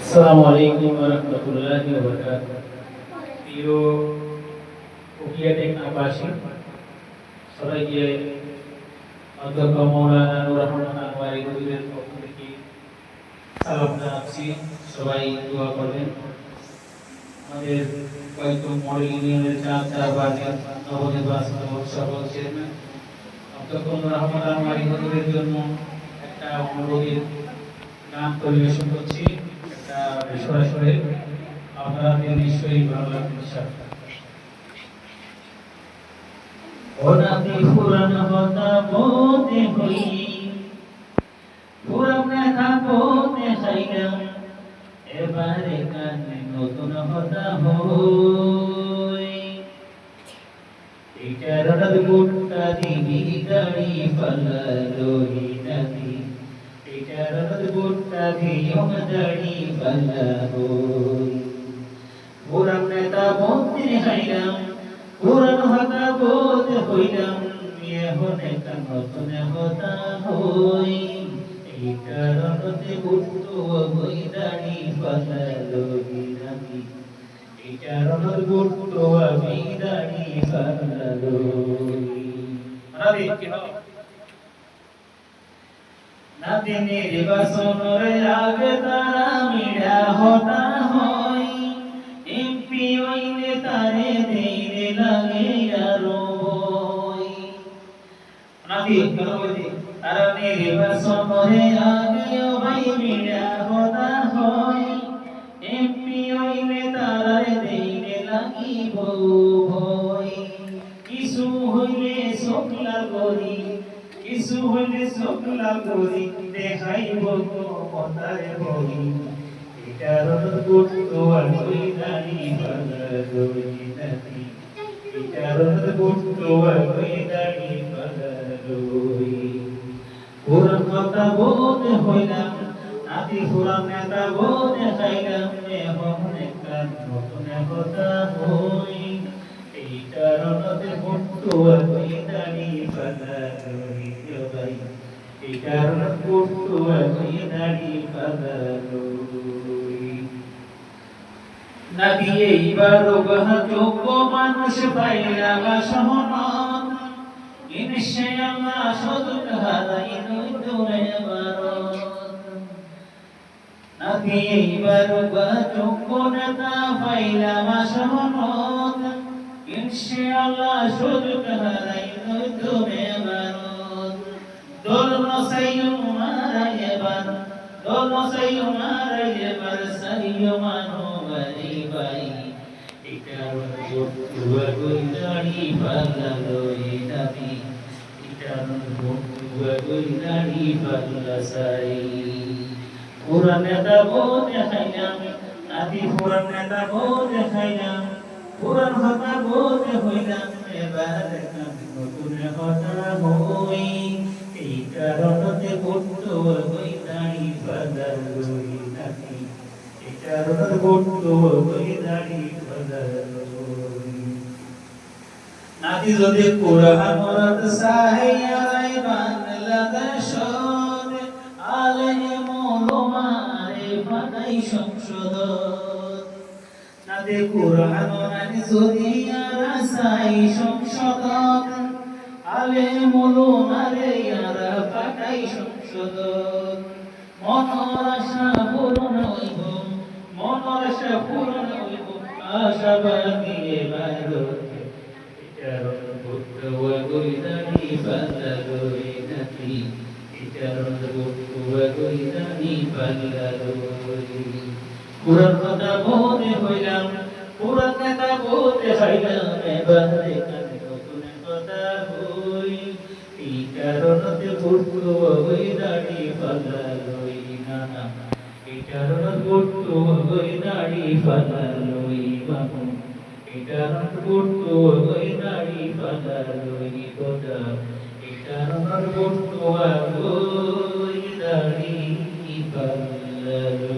আসসালামু আলাইকুম ওয়া রাহমাতুল্লাহি ওয়া বারাকাতুহু। প্রিয় উকিয়া টেকনাফাসী, সবাইকে অধ্যক্ষ মাওলানা নূর রহমান আনোয়ারী হুজুরের পক্ষ থেকে সালাম জানাচ্ছি। সবাই দোয়া করবেন। আমাদের কয়েকজন মডেল ইউনিয়নের চারবারের নবনির্বাচিত সকল চেয়ারম্যান অধ্যক্ষ নূর রহমান আনোয়ারী হুজুরের জন্য একটা অনুরোধের গান পরিবেশন করছি। একটা সরাসরি আপনাদের নিশ্চয়ই ভালো লাগবে ইনশাআল্লাহ। ওনাতে পুরান হতা বলতে হই, পুরান দেখা বলতে চাইলাম, এবারে কানে নতুন হতা হই। এটার বুটটা দিবি গাড়ি পালালো নাদি, এটার বুটটা দিও গাড়ি পালালো। পুরান নেতা মন্ত্রী হাইলাম, পুরান হতা বলতে হইলাম, এখন একটা নতুন হতা হই। এই কারণতে বুট্টু হই দাড়ি পালালো নাদি, এই কারণে বুট্টু আমি দাড়ি পালালো। নাদিনের বাসনের আগে তারা মিড়া হতা হয়, এমপি হইলে তারে দেইরে লাগে আরো বই। নাদি তারা নির্বাচনের আগে ভাই মিড়া হতা হয়, এমপি হইলে তারে দেইরে লাগিব ভয়। কিছু হইলে সকলা করি, কিছু হইলে সকলা করি, দেখাইব কথায় বলি। এটার বুট্টু আমি দাড়ি পালালো নাদি, এটার বুট্টু আমি দাড়ি পালালো। পুরান কথা বলতে হইলাম, নাতি পুরান নেতা বলতে চাইলাম, এখন একটা নতুন কথা হই। এই কারণে বুট্টু আমি দাড়ি পালালো ভাই, এই কারণে বুট্টু আমি দাড়ি পালালো। নাতি এইবার যোগ্য মানুষ পাইলাম সহমত, ইনশাআল্লাহ সদুক হারাই নই দূরে ভারত। নাতি এইবার যোগ্য নেতা পাইলাম সহমত, ইনশাআল্লাহ সদুক হারাই নই দূরে ভারত। দল নসাইও মারাই এবার, দল নসাইও মারাই এবার, সাইও মানো বাড়ি বাই। এটার বুট্টু আমি দাড়ি পালালো নাদি, এটার বুট্টু আমি দাড়ি পালাসাই। পুরান নেতা বলতে খাইলাম, নাদি পুরান নেতা বলতে খাইলাম, পুরান হতা বলতে হইলাম, এবার নতুন হতা হই। এই কারণে বুট্টু আমি দাড়ি পালালো নাদি, এই কারণে বুট্টু আমি দাড়ি পালালো। নাতি যদি কোরআন মরদ সাহিয়াই বাংলাদেশ, আলে মোলমারে ফাটাই সংসদ। নাতি কোরআন নানি যদি রাসাই সংসদ, আলে মোলমারে ইয়ারা ফাটাই সংসদ। মনের আশা পূরণ হইব, মনের আশা পূরণ হইব, আশাবাদী ভারত। এটার বুট্টু আমি দাড়ি পালালো নাদি, এটার বুট্টু আমি দাড়ি পালালো। পুরান কথা বলতে হইলাম, পুরান নেতা বলতে হইলাম, এবারে কানে নতুন কথা হই। এই কারণে বুট্টু আমি দাড়ি পালালো নানা, এই কারণে বুট্টু আমি দাড়ি পালালো বাবু, এই কারণে বুট্টু আমি দাড়ি পালালো গোটা, এই কারণে বুট্টু আমি দাড়ি পালালো।